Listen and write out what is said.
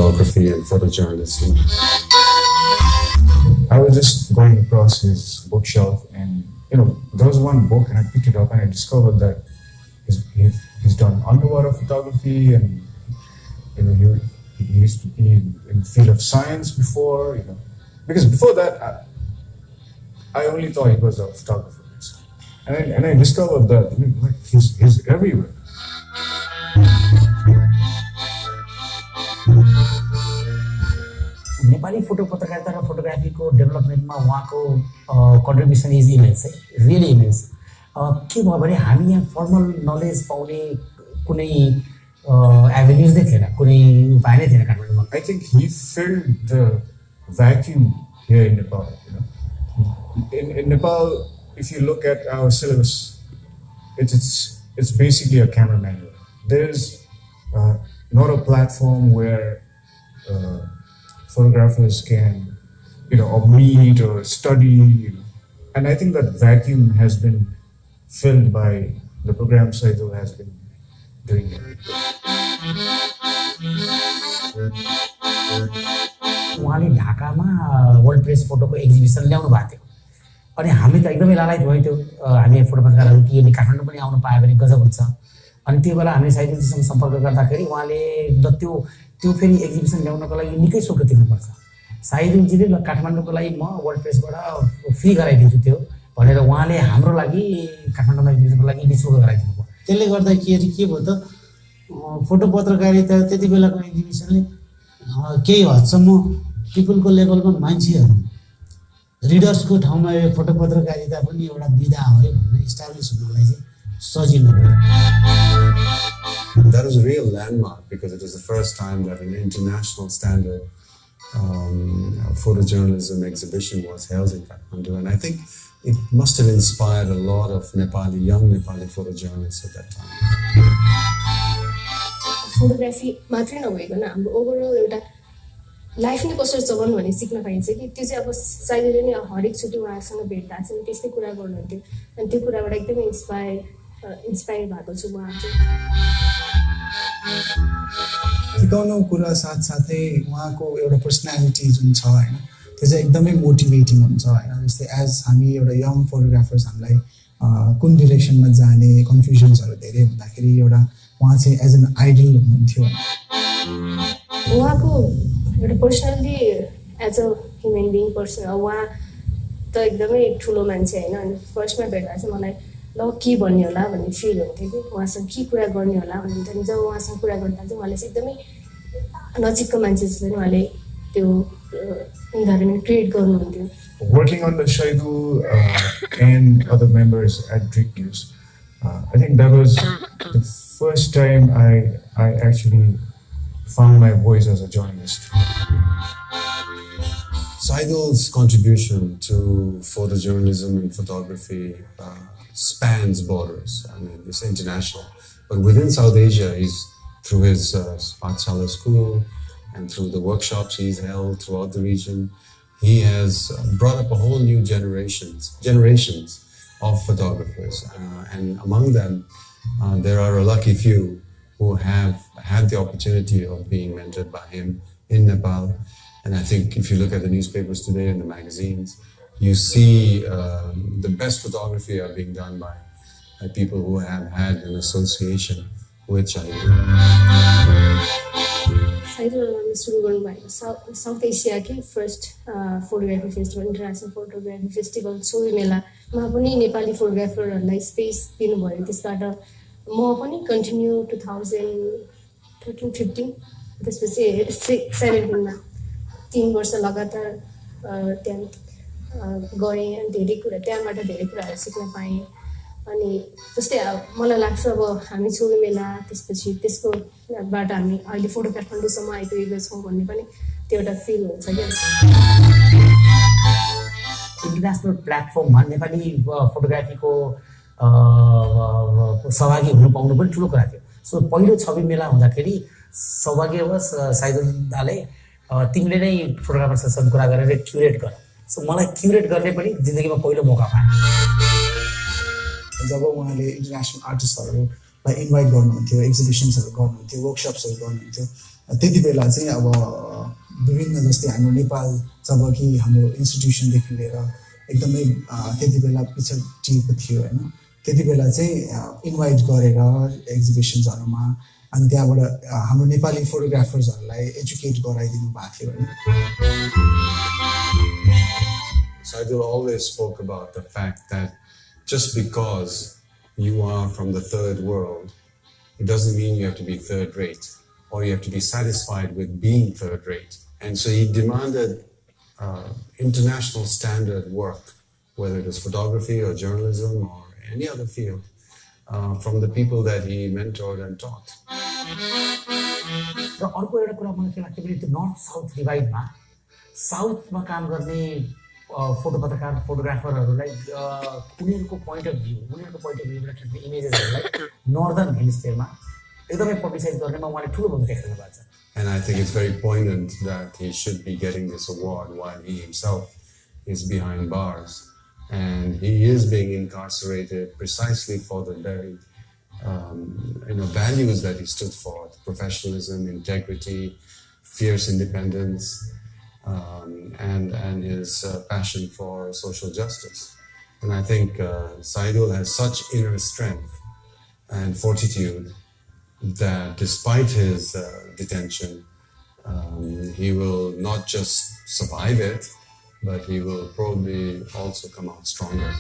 photography and photojournalism. I was just going across his bookshelf, and there was one book, and I picked it up, and I discovered that he's done underwater photography, and he used to be in the field of science before, because before that I only thought he was a photographer, and I discovered that he's everywhere. Nepali photo पत्रकारिता र फोटोग्राफीको डेभलपमेन्टमा उहाँको contribution is immense है, really immense. के भयो भने हामी यहाँ formal knowledge पाउने कुनै एभेन्यूज नै थिएन, कुनै उपाय नै थिएन काठमाडौँमा। I think he filled the vacuum here in Nepal. In Nepal, if you look at our syllabus, it's basically a camera manual. There's not a platform where photographers can, or meet or study, and I think that vacuum has been filled by the program Saidul has been doing it. उहाँले ढाकामा world press फोटोको exhibition ल्याउनु भएको थियो, अनि हामी त एकदमै लालायत भयो त्यो हामी फोटो पत्रकारहरू कि यो काठमाडौँ पनि आउनु पायो भने गजब हुन्छ। अनि त्यो बेला हामी साइदुलजीसँग सम्पर्क गर्दाखेरि उहाँले ल त्यो फेरि एक्जिबिसन ल्याउनको लागि निकै शुल्क तिर्नुपर्छ, साइदुलजीले ल काठमाडौँको लागि म वर्ल्ड प्रेसबाट फ्री गराइदिन्छु त्यो भनेर उहाँले हाम्रो लागि काठमाडौँमा एक्जिबिसनको लागि निःशुल्क गराइदिनु भयो। त्यसले गर्दाखेरि के भयो त फोटो पत्रकारिता त्यति बेलाको एक्जिबिसनले केही हदसम्म पिपलको लेभलमा मान्छेहरू रिडर्सको ठाउँमा यो फोटो पत्रकारिता पनि एउटा विधा हो भन्ने इस्टाब्लिस हुनलाई चाहिँ सजिलो भयो। That was a real landmark because it was the first time that an international standard photojournalism exhibition was held in Kathmandu, and I think it must have inspired a lot of young Nepali photojournalists at that time. Photography मात्रै नभइकन हाम्रो overall एउटा life नै कसरी चलाउनु भन्ने सिक्न पाइन्छ कि त्यो चाहिँ अब साइदले नै हरेक चोटि उहाँसँग भेट्दा चाहिँ त्यस्तै कुरा गर्नुहुन्थ्यो, अनि त्यो कुराबाट एकदमै इन्सपायर भएको छु उहाँ चाहिँ। सिकाउनु कुरा साथसाथै उहाँको एउटा पर्सनालिटी जुन छ होइन त्यो चाहिँ एकदमै मोटिभेटिङ हुन्छ होइन। जस्तै एज हामी एउटा यङ फोटोग्राफर्स हामीलाई कुन डिरेक्सनमा जाने कन्फ्युजन्सहरू धेरै हुँदाखेरि एउटा उहाँ चाहिँ एज एन आइडल हुनुहुन्थ्यो। उहाँको एउटा personally as a human being person उहाँ त एकदमै ठुलो मान्छे होइन, अनि फर्स्टमा भेट्दा चाहिँ मलाई ल के भन्ने होला भन्ने फिल हुन्थ्यो कि उहाँसँग के कुरा गर्ने होला भन्नुहुन्थ्यो। अनि जब उहाँसँग कुरा गर्दा चाहिँ उहाँले चाहिँ एकदमै नजिकको मान्छे जस्तो उहाँले त्यो इन्भाइरोमेन्ट क्रिएट गर्नुहुन्थ्यो। Working on the Saidul and other members at Drick News, I think that was the first time I actually found my voice as a journalist. Saidul's contribution to photojournalism and photography spans borders. I mean, it's international. But within South Asia, through his Pathshala school and through the workshops he's held throughout the region, he has brought up a whole new generations of photographers. And among them, there are a lucky few who have had the opportunity of being mentored by him in Nepal. And I think if you look at the newspapers today and the magazines, you see the best photography are being done by people who have had an association with Saidul. साइदुलले सुरु गर्नुभएको south एसियाकै first photography festival international photography festival सोही मेलामा पनि Nepali फोटोग्राफरहरूलाई space दिनुभयो। त्यसबाट म पनि कन्टिन्यू 2013-15 त्यसपछि 17मा 3 वर्ष लगातार त्यहाँ गएँ, अनि त्यहाँबाट धेरै कुराहरू सिक्न पाएँ। अनि जस्तै मलाई लाग्छ अब हामी छोरी मेला त्यसपछि त्यसकोबाट हामी अहिले फोटो काठमाडौँसम्म आइपुगेको छौँ भन्ने पनि त्यो एउटा फिल हुन्छ क्या। इन्टरनेसनल प्लेटफर्ममा नेपाली फोटोग्राफीको सहभागी हुनु पाउनु पनि ठुलो कुरा थियो। सो पहिलो छवि मेला हुँदाखेरि सौभाग्यवश साइदुल दाले तिमीले नै फोटोग्राफर सेसन कुरा गरेर क्युरेट गर। सो मलाई क्युरेट गर्ने पनि जिन्दगीमा पहिलो मौका पाएँ। जब उहाँले इन्टरनेसनल आर्टिस्टहरूलाई इन्भाइट गर्नुहुन्थ्यो, एक्जिबिसन्सहरू गर्नुहुन्थ्यो, वर्कसप्सहरू गर्नुहुन्थ्यो, त्यति बेला चाहिँ अब विभिन्न जस्तै हाम्रो नेपाल जब कि हाम्रो इन्स्टिट्युसनदेखि लिएर एकदमै त्यति बेला पिछडिएको थियो होइन त्यति बेला चाहिँ इन्भाइट गरेर एक्जिबिसन्सहरूमा अनि त्यहाँबाट हाम्रो नेपाली फोटोग्राफर्सहरूलाई एजुकेट गराइदिनु भएको थियो होइन Saidul always spoke about the fact that just because you are from the third world, it doesn't mean you have to be third rate or you have to be satisfied with being third rate. And so he demanded international standard work, whether it was photography or journalism or any other field, from the people that he mentored and taught. र अर्को एउटा कुरा मलाई के लाग्छ भने त्यो north south डिभाइडमा साउथमा काम गर्ने फोटो पत्रकार फोटोग्राफरहरूलाई उनीहरूको पोइन्ट अफ भ्यूबाट खिच्ने इमेजेसहरूलाई नर्दर्न हेमिस्फियरमा एकदमै पब्लिसाइज गर्नेमा उहाँले ठुलो भूमिका खेल्नु भएको छ. And I think it's very poignant that he should be getting this award while he himself is behind bars. And he is being incarcerated precisely for the very values that he stood for: professionalism, integrity, fierce independence, and his passion for social justice. And I think Saidul has such inner strength and fortitude that despite his detention, he will not just survive it, but he will probably also come out stronger.